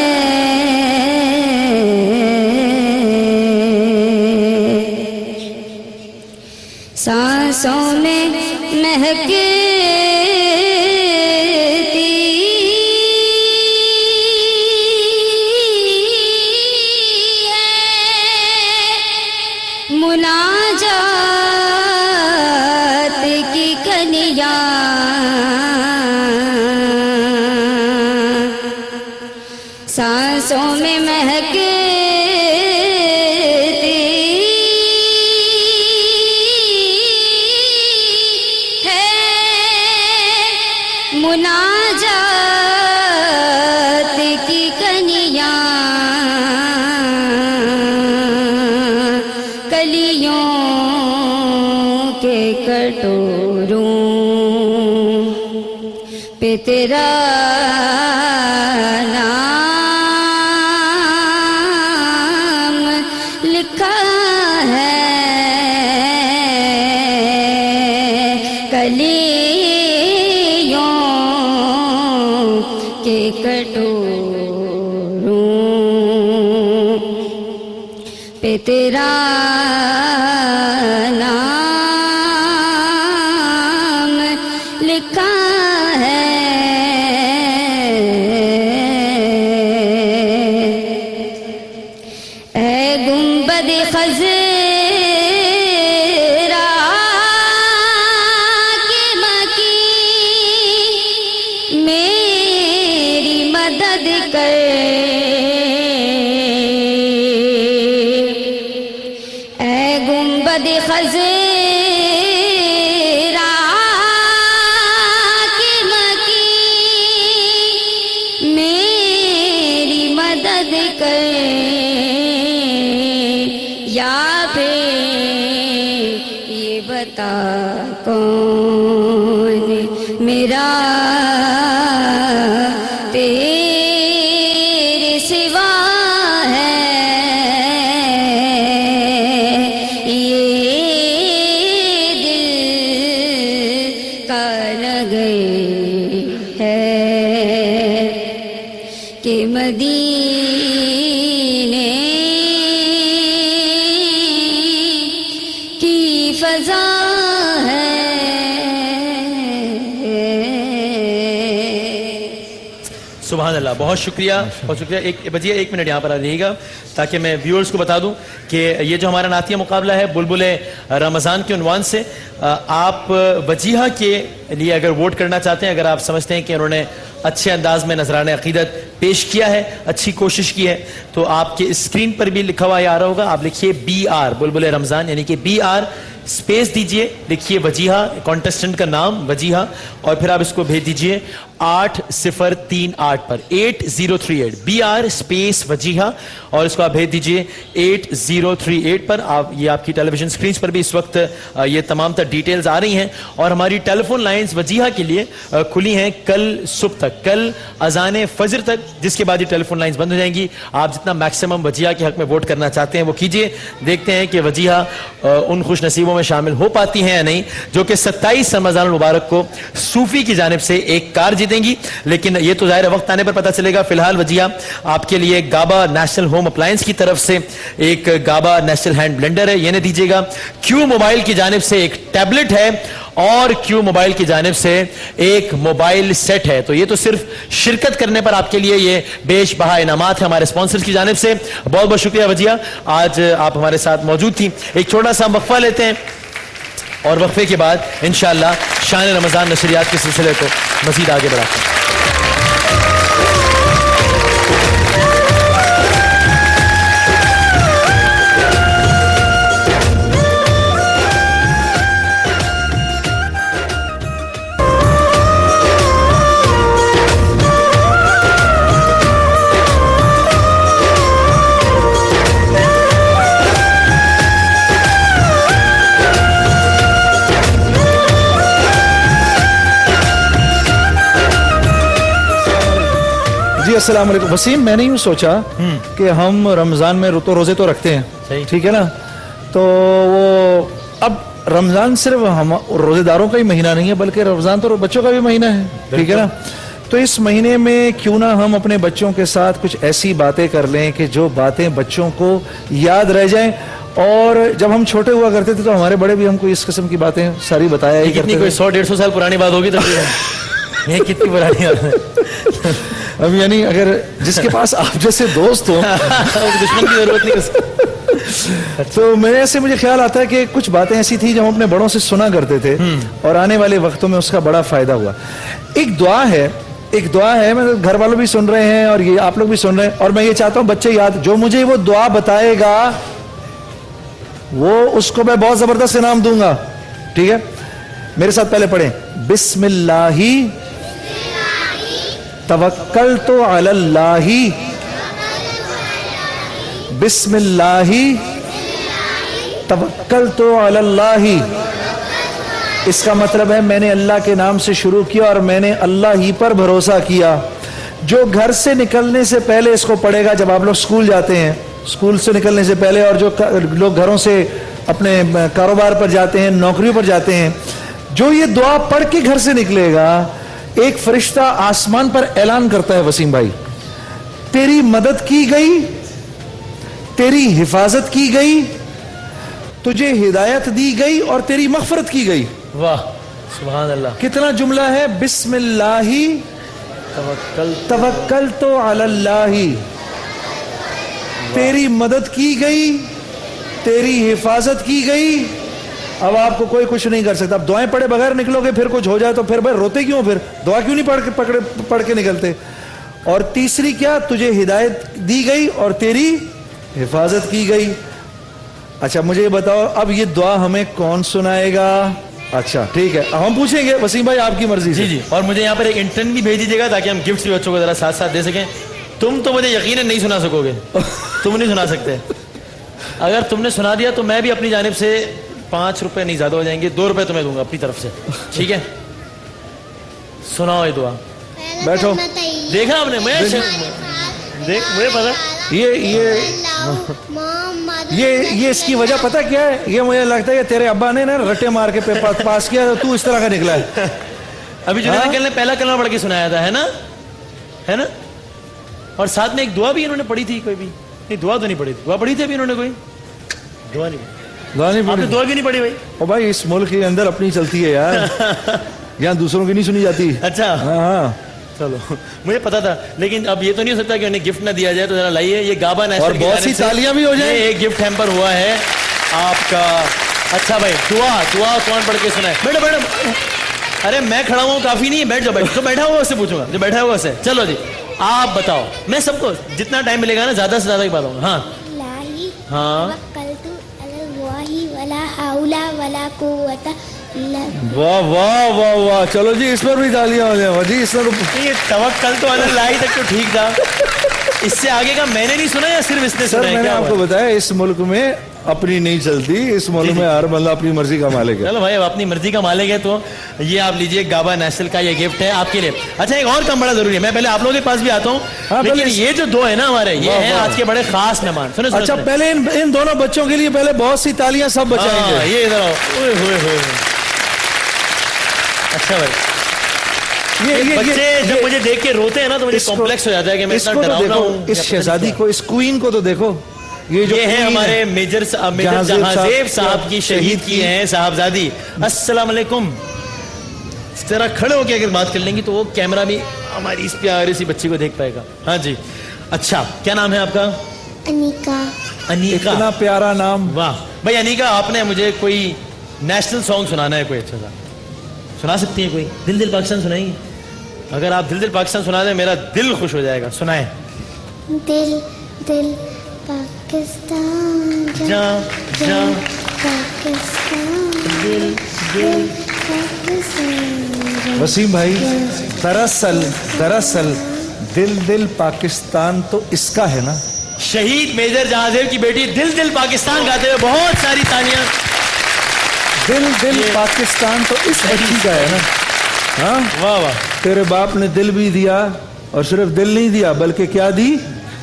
مہکتی مناجات کی کنیاں سانسوں میں مہکتی ہے مناجات کی کنیاں کلیوں کے کٹوروں پہ تیرا نام لکھا ہے کلیوں کے کٹوروں پہ تیرا نام لکھا ہے اے گنبد خضرا کے مکی میری مدد کر اے گنبد خضرا کے مکی میری مدد کر یا پھر یہ بتا کون میرا تیرے سوا ہے یہ دل کا لگے ہے کہ مدینے کی فضا ہے سبحان اللہ، بہت شکریہ بہت شکریہ. ایک بجیے 1 منٹ یہاں پر آ رہیے گا تاکہ میں ویورز کو بتا دوں کہ یہ جو ہمارا نعتیہ مقابلہ ہے بلبل رمضان کے عنوان سے آپ وجیہہ کے لیے اگر ووٹ کرنا چاہتے ہیں، اگر آپ سمجھتے ہیں کہ انہوں نے اچھے انداز میں نذرانہ عقیدت پیش کیا ہے، اچھی کوشش کی ہے، تو آپ کے اسکرین پر بھی لکھا ہوا یہ آ رہا ہوگا. آپ لکھیے BR بلبل رمضان، یعنی کہ BR اسپیس دیجئے، لکھیے وجیہہ، کانٹیسٹنٹ کا نام وجیہہ، اور پھر آپ اس کو بھیج دیجئے 8038 پر 8038 BR اسپیس وجیہہ، اور اس کو آپ بھیج دیجئے 8038 پر. آپ یہ آپ کی ٹیلی ویژن اسکرینز پر بھی اس وقت یہ تمام تر ڈیٹیلز آ رہی ہیں، اور ہماری ٹیلی فون لائنز وجیہہ کے لیے کھلی ہیں کل صبح تک، کل اذان فجر تک، جس کے بعد یہ ٹیلی فون لائنز بند ہو جائیں گی. آپ جتنا میکسیمم وجیہہ کے حق میں ووٹ کرنا چاہتے ہیں وہ کیجئے. دیکھتے ہیں کہ وجیہہ ان خوش نصیبوں میں شامل ہو پاتی ہیں یا نہیں جو کہ 27 رمضان المبارک کو صوفی کی جانب سے ایک کار جیتیں گی. لیکن یہ تو ظاہر وقت آنے پر پتہ چلے گا. فی الحال وجیہہ آپ کے لیے گابا نیشنل ہوم اپلائنس کی طرف سے ایک گابا نیشنل ہینڈ بلینڈر ہے، یہ نہ دیجیے گا. کیو موبائل کی جانب سے ایک ٹیبلٹ ہے، اور کیو موبائل کی جانب سے ایک موبائل سیٹ ہے. تو یہ تو صرف شرکت کرنے پر آپ کے لیے یہ بیش بہا انعامات ہیں ہمارے اسپانسرز کی جانب سے. بہت بہت شکریہ وجیہہ، آج آپ ہمارے ساتھ موجود تھیں. ایک چھوٹا سا وقفہ لیتے ہیں، اور وقفے کے بعد انشاءاللہ شان رمضان نشریات کے سلسلے کو مزید آگے بڑھاتے ہیں. جی السلام علیکم. وسیم، میں نے یوں سوچا کہ ہم رمضان میں روزے تو رکھتے ہیں، ٹھیک ہے نا، تو وہ اب رمضان صرف ہم روزے داروں کا ہی مہینہ نہیں ہے بلکہ رمضان تو بچوں کا بھی مہینہ ہے، ٹھیک ہے نا. تو اس مہینے میں کیوں نہ ہم اپنے بچوں کے ساتھ کچھ ایسی باتیں کر لیں کہ جو باتیں بچوں کو یاد رہ جائیں اور جب ہم چھوٹے ہوا کرتے تھے تو ہمارے بڑے بھی ہم کو اس قسم کی باتیں ساری بتایا ہی کتنی کرتے کوئی تھے. 100-150 سال پرانی بات ہوگی تو یہ کتنی پرانی بات ہے. اب یعنی اگر جس کے پاس آپ جیسے دوست ہوں دشمن کی ضرورت نہیں اس کو. تو میرے سے مجھے خیال آتا ہے کہ کچھ باتیں ایسی تھی جو ہم اپنے بڑوں سے سنا کرتے تھے اور آنے والے وقتوں میں اس کا بڑا فائدہ ہوا. ایک دعا ہے میں گھر والوں بھی سن رہے ہیں اور یہ آپ لوگ بھی سن رہے ہیں, اور میں یہ چاہتا ہوں بچے یاد, جو مجھے وہ دعا بتائے گا وہ اس کو میں بہت زبردست انعام دوں گا. ٹھیک ہے, میرے ساتھ پہلے پڑھیں, بسم اللہ توکلت علی اللہ, بسم اللہ توکلت علی اللہ. اس کا مطلب ہے میں نے اللہ کے نام سے شروع کیا اور میں نے اللہ ہی پر بھروسہ کیا. جو گھر سے نکلنے سے پہلے اس کو پڑھے گا, جب آپ لوگ اسکول جاتے ہیں, اسکول سے نکلنے سے پہلے, اور جو لوگ گھروں سے اپنے کاروبار پر جاتے ہیں, نوکریوں پر جاتے ہیں, جو یہ دعا پڑھ کے گھر سے نکلے گا, ایک فرشتہ آسمان پر اعلان کرتا ہے, وسیم بھائی تیری مدد کی گئی, تیری حفاظت کی گئی, تجھے ہدایت دی گئی اور تیری مغفرت کی گئی. واہ سبحان اللہ. کتنا جملہ ہے, بسم اللہ توکلت علی اللہ, تیری مدد کی گئی, تیری حفاظت کی گئی. اب آپ کو کوئی کچھ نہیں کر سکتا. اب دعائیں پڑھے بغیر نکلو گے, پھر کچھ ہو جائے تو پھر بھائی روتے کیوں, پھر دعا کیوں نہیں پڑھ کے نکلتے. اور تیسری کیا, تجھے ہدایت دی گئی اور تیری حفاظت کی گئی. اچھا مجھے یہ بتاؤ, اب یہ دعا ہمیں کون سنائے گا؟ اچھا ٹھیک ہے, ہم پوچھیں گے. وسیم بھائی آپ کی مرضی سے. جی جی, اور مجھے یہاں پر ایک انٹرن بھی بھیج دیجیے گا تاکہ ہم گفٹس بھی بچوں کو ذرا ساتھ ساتھ دے سکیں. تم تو مجھے یقیناً نہیں سنا سکو گے, تم نہیں سنا سکتے. اگر تم نے سنا دیا تو میں بھی اپنی جانب سے 5 روپے نہیں زیادہ ہو جائیں گے, 2 روپے تمہیں دوں گا اپنی طرف سے. ٹھیک ہے, سناؤ یہ دعا. بیٹھو. دیکھا آپ نے, مجھے پتا یہ اس کی وجہ پتہ کیا ہے؟ یہ مجھے لگتا ہے کہ تیرے ابا نے نا رٹے مار کے پاس کیا تو اس طرح کا نکلا ہے. ابھی جو انکل نے پہلا کلمہ پڑھ کے سنایا تھا, ہے نا, اور ساتھ میں ایک دعا بھی انہوں نے پڑھی تھی. کوئی بھی نہیں, دعا تو نہیں پڑھی, دعا پڑھی تھی ابھی انہوں نے, کوئی دعا نہیں پڑھی. آپ نے دعا بھی نہیں پڑھی بھائی. او بھائی اس ملک کے اندر اپنی چلتی ہے یار, یہاں دوسروں کی نہیں سنی جاتی. اچھا ہاں چلو, مجھے پتا تھا, لیکن اب یہ تو نہیں ہو سکتا کہ انہیں گفٹ نہ دیا جائے. تو ذرا لائیے, یہ گابا نیشنل اور بہت سی تالیاں بھی ہو جائیں. ایک گفٹ ہیمپر ہوا ہے آپ کا. اچھا بھائی, دعا کون پڑھ کے سنا ہے؟ بیٹھو بیٹھو. ارے میں کھڑا ہوں کافی نہیں ہے, بیٹھ جاؤ. جو بیٹھا ہوا اس سے پوچھوں گا, جو بیٹھا ہوا اس سے. چلو جی آپ بتاؤ, میں سب کو جتنا ٹائم ملے گا نا زیادہ سے زیادہ کی بات ہوں. ہاں ہاں, واہ واہ واہ واہ, چلو جی اس پر بھی تالیاں ہو جائیں. جی اس پر یہ توکل تو علی اللہ تک تو ٹھیک تھا, اس سے آگے کا میں نے نہیں سنا یا صرف اس نے سر سنا ہے؟ میں نے آپ کو بتایا اس ملک میں اپنی نہیں چلتی, اس ملک میں ہر بندہ اپنی مرضی کا مالک ہے. چلو بھائی, اب اپنی مرضی کا مالک ہے تو یہ آپ لیجئے, گابا نیشنل کا یہ گفٹ ہے آپ کے لیے. اچھا ایک اور کام بڑا ضروری ہے, میں پہلے آپ لوگوں کے پاس بھی آتا ہوں, لیکن یہ جو دو ہے نا ہمارے, یہ ہیں آج کے بڑے خاص مہمان. سنیں اچھا پہلے ان دونوں بچوں کے لیے پہلے بہت سی تالیاں سب بچائیں گے. یہ ادھر آؤ. اچھا بھائی, یہ بچے جب مجھے دیکھ کے روتے ہیں نا تو مجھے کمپلیکس ہو جاتا ہے کہ میں اتنا ڈراؤنا ہوں. اس شہزادی کو, اس کوئین کو تو دیکو, یہ ہے ہمارے میجر جہازیب صاحب کی شہید کی ہیں صاحبزادی. السلام علیکم. اس طرح کھڑے ہو کے اگر بات کر لیں گی تو وہ کیمرہ بھی ہماری اس پیاری سی بچی کو دیکھ پائے گا. ہاں جی, اچھا کیا نام ہے آپ کا؟ انیکا. انیکا, اتنا پیارا نام. واہ بھائی. انیکا, آپ نے مجھے کوئی نیشنل سانگ سنانا ہے, کوئی اچھا سا سنا سکتی ہیں؟ کوئی دل دل پاکستان سنائیں گے؟ اگر آپ دل دل پاکستان سنا دیں میرا دل خوش ہو جائے گا. سنائیں. دل دل پاکستان جا جا پاکستان دل دل. پاکستان. وسیم بھائی, دراصل دل دل پاکستان تو اس کا ہے نا, شہید میجر جہازیب کی بیٹی دل دل پاکستان گاتے ہوئے بہت ساری تالیاں. دل دل پاکستان تو اس بچی کا ہے نا. ہاں واہ واہ, تیرے باپ نے دل بھی دیا, اور صرف دل نہیں دیا بلکہ کیا دی,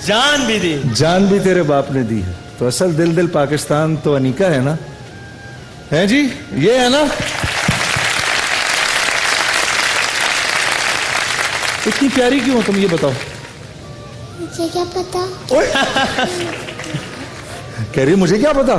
جان بھی دی. جان بھی تیرے باپ نے دی ہے. تو اصل دل دل پاکستان تو انیکا ہے نا, ہے جی, یہ ہے نا. اتنی پیاری کیوں ہو تم, یہ بتاؤ. مجھے کیا پتا. کہہ رہی مجھے کیا پتا.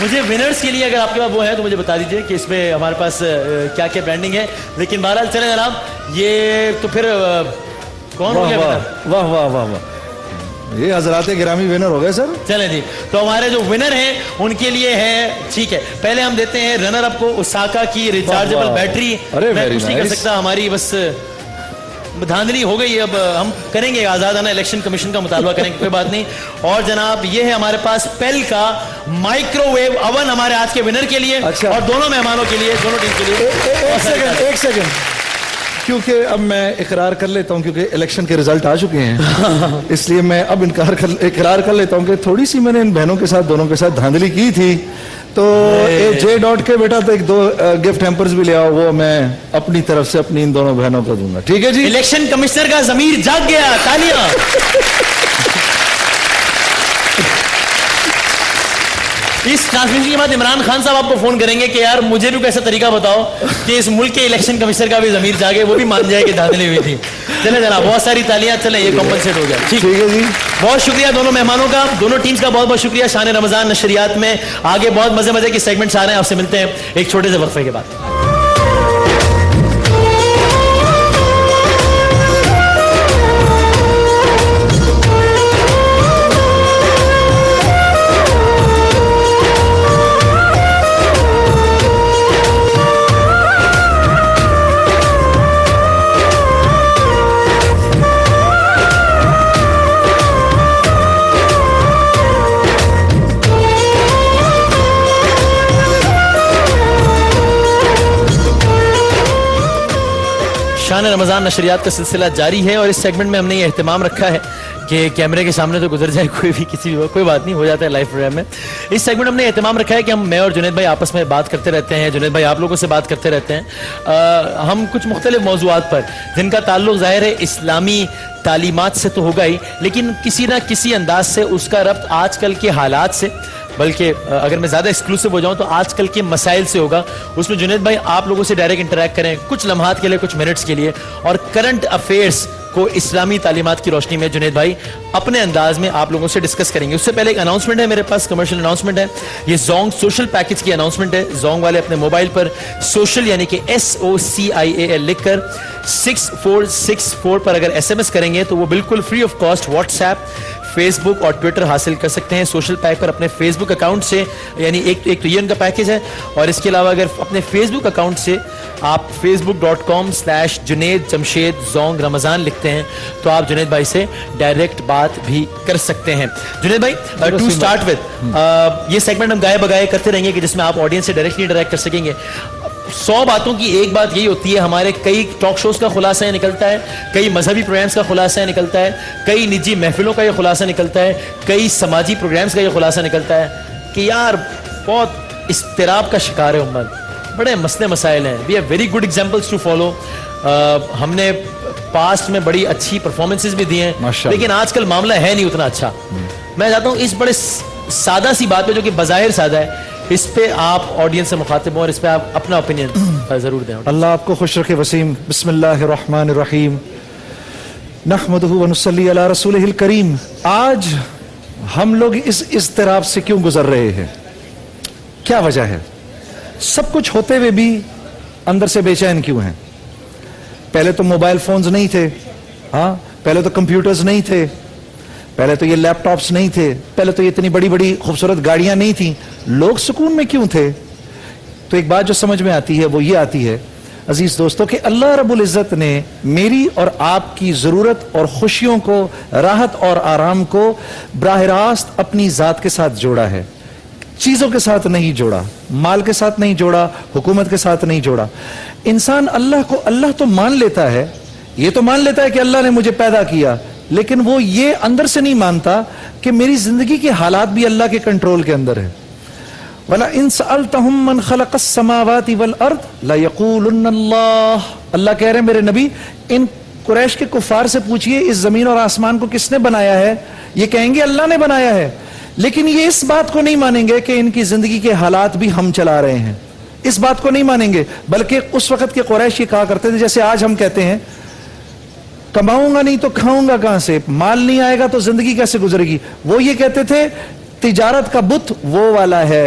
مجھے ونرز کے لیے اگر آپ کے پاس وہ ہے تو مجھے بتا دیجئے کہ اس میں ہمارے پاس کیا کیا برانڈنگ ہے. لیکن بہرحال چلیں جناب, یہ تو پھر کون ہو گیا واہ winner؟ واہ واہ واہ واہ, یہ حضرات گرامی ونر ہو گئے سر. چلیں جی, تو ہمارے جو ونر ہیں ان کے لیے ہے, ٹھیک ہے, پہلے ہم دیتے ہیں رنر اپ کو اوساکا کی ریچارجبل واہ. بیٹری. ارے میں very کچھ نہیں کر nice. سکتا, ہماری بس دھاندلی ہو گئی. اب ہم کریں گے آزادانہ الیکشن کمیشن کا مطالبہ کریں گے, کوئی بات نہیں. اور جناب یہ ہے ہمارے پاس پیل کا مائکرو ویو اوون ہمارے آج کے ونر کے لیے, اچھا. اور دونوں مہمانوں کے لیے, دونوں ٹیم کے لیے. ایک سیکنڈ, کیونکہ اب میں اقرار کر لیتا ہوں, کیونکہ الیکشن کے رزلٹ آ چکے ہیں, اس لیے میں اب اقرار کر لیتا ہوں کہ تھوڑی سی میں نے ان بہنوں کے ساتھ, دونوں کے ساتھ دھاندلی کی تھی. تو جے ڈاٹ کے بیٹا تو ایک دو گفٹ ہیمپرز بھی لے آؤ, وہ میں اپنی طرف سے اپنی ان دونوں بہنوں کو دوں گا. ٹھیک ہے جی. الیکشن کمشنر کا ضمیر جاگ گیا, تالیاں. اس ٹرانسمیشن کے بعد عمران خان صاحب آپ کو فون کریں گے کہ یار مجھے بھی کیسا طریقہ بتاؤ کہ اس ملک کے الیکشن کمشنر کا بھی ضمیر جاگے, وہ بھی مان جائے کہ دھاندلی ہوئی تھی. چلے جناب, بہت ساری تالیاں. چلیں, یہ کمپنسیٹ ہو گیا. ٹھیک ہے جی. بہت شکریہ دونوں مہمانوں کا, دونوں ٹیمز کا بہت بہت شکریہ. شان رمضان نشریات میں آگے بہت مزے مزے کے سیگمنٹس آ رہے ہیں, آپ سے ملتے ہیں ایک چھوٹے سے وقفے کے بعد. شان رمضان نشریات کا سلسلہ جاری ہے, اور اس سیگمنٹ میں ہم نے یہ اہتمام رکھا ہے کہ کیمرے کے سامنے تو گزر جائے کوئی بھی, کسی بھی, کوئی بات نہیں, ہو جاتا ہے لائیو پروگرام میں. اس سیگمنٹ ہم نے اہتمام رکھا ہے کہ میں اور جنید بھائی آپس میں بات کرتے رہتے ہیں, جنید بھائی آپ لوگوں سے بات کرتے رہتے ہیں. ہم کچھ مختلف موضوعات پر جن کا تعلق ظاہر ہے اسلامی تعلیمات سے تو ہوگا ہی, لیکن کسی نہ کسی انداز سے اس کا ربط آج کل کے حالات سے, بلکہ اگر میں زیادہ ایکسکلوسیو ہو جاؤں تو آج کل کے مسائل سے ہوگا. اس میں جنید بھائی آپ لوگوں سے ڈائریکٹ انٹریکٹ کریں کچھ لمحات کے لیے, کچھ منٹس کے لیے, اور کرنٹ افیئرس کو اسلامی تعلیمات کی روشنی میں جنید بھائی اپنے انداز میں آپ لوگوں سے ڈسکس کریں گے. اس سے پہلے ایک اناؤنسمنٹ ہے میرے پاس, کمرشل اناؤنسمنٹ ہے. یہ زونگ سوشل پیکج کی اناؤنسمنٹ ہے. زونگ والے اپنے موبائل پر سوشل یعنی کہ SOCIAL لکھ کر 6464 پر اگر SMS کریں گے تو وہ بالکل free of cost WhatsApp, Facebook اور ٹویٹر حاصل کر سکتے ہیں. سوشل پیک پر اپنے فیس بک اکاؤنٹ سے, یعنی ایک تو یہ ان کا پیکج ہے, اور اس کے علاوہ اگر اپنے فیس بک اکاؤنٹ سے آپ facebook.com/جنید جمشید زونگ رمضان لکھتے ہیں تو آپ جنید بھائی سے ڈائریکٹ بات بھی کر سکتے ہیں. جنید بھائی, ٹو اسٹارٹ ود, یہ سیگمنٹ ہم گائے بگائے کرتے رہیں گے کہ جس میں آپ آڈینس سے ڈائریکٹلی انٹریکٹ کر سکیں گے. 100 باتوں کی ایک بات یہی ہوتی ہے, ہمارے کئی ٹاک شوز کا خلاصہ نکلتا ہے, کئی مذہبی پروگرامز کا خلاصہ نکلتا ہے, کئی نجی محفلوں کا یہ خلاصہ نکلتا ہے, کئی سماجی پروگرامز کا یہ خلاصہ نکلتا ہے کہ یار بہت اضطراب کا شکار ہے امت, بڑے مسئلے مسائل ہیں. We have very good examples to follow. ہم نے پاسٹ میں بڑی اچھی پرفارمنسز بھی دی ہیں, لیکن آج کل معاملہ ہے نہیں اتنا اچھا. میں چاہتا ہوں اس بڑے سادہ سی بات پہ, جو کہ بظاہر سادہ ہے, اس پہ آپ آڈینس سے مخاطب ہوں اور اس پہ آپ اپنا اوپینین ضرور دیں. اللہ آپ کو خوش رکھے وسیم. بسم اللہ الرحمن الرحیم, نحمدہ ونصلی علی رسولہ الکریم. آج ہم لوگ اس اضطراب سے کیوں گزر رہے ہیں, کیا وجہ ہے؟ سب کچھ ہوتے ہوئے بھی اندر سے بے چین کیوں ہیں؟ پہلے تو موبائل فونز نہیں تھے, ہاں, پہلے تو کمپیوٹرز نہیں تھے, پہلے تو یہ لیپ ٹاپس نہیں تھے, پہلے تو یہ اتنی بڑی بڑی خوبصورت گاڑیاں نہیں تھیں. لوگ سکون میں کیوں تھے؟ تو ایک بات جو سمجھ میں آتی ہے وہ یہ آتی ہے عزیز دوستو کہ اللہ رب العزت نے میری اور آپ کی ضرورت اور خوشیوں کو, راحت اور آرام کو براہ راست اپنی ذات کے ساتھ جوڑا ہے, چیزوں کے ساتھ نہیں جوڑا, مال کے ساتھ نہیں جوڑا, حکومت کے ساتھ نہیں جوڑا. انسان اللہ تو مان لیتا ہے, یہ تو مان لیتا ہے کہ اللہ نے مجھے پیدا کیا, لیکن وہ یہ اندر سے نہیں مانتا کہ میری زندگی کے حالات بھی اللہ کے کنٹرول کے اندر ہے. وَلَئِن سَأَلْتَهُم مَّنْ خَلَقَ السَّمَاوَاتِ وَالْأَرْضِ لَيَقُولُنَّ اللَّهُ. اللہ کہہ رہے ہیں میرے نبی, ان قریش کے کفار سے پوچھئے اس زمین اور آسمان کو کس نے بنایا ہے, یہ کہیں گے اللہ نے بنایا ہے, لیکن یہ اس بات کو نہیں مانیں گے کہ ان کی زندگی کے حالات بھی ہم چلا رہے ہیں. اس بات کو نہیں مانیں گے, بلکہ اس وقت کے قریش یہ کہا کرتے تھے جیسے آج ہم کہتے ہیں کماؤں گا نہیں تو کھاؤں گا کہاں سے, مال نہیں آئے گا تو زندگی کیسے گزرے گی. وہ یہ کہتے تھے تجارت کا بت وہ والا ہے,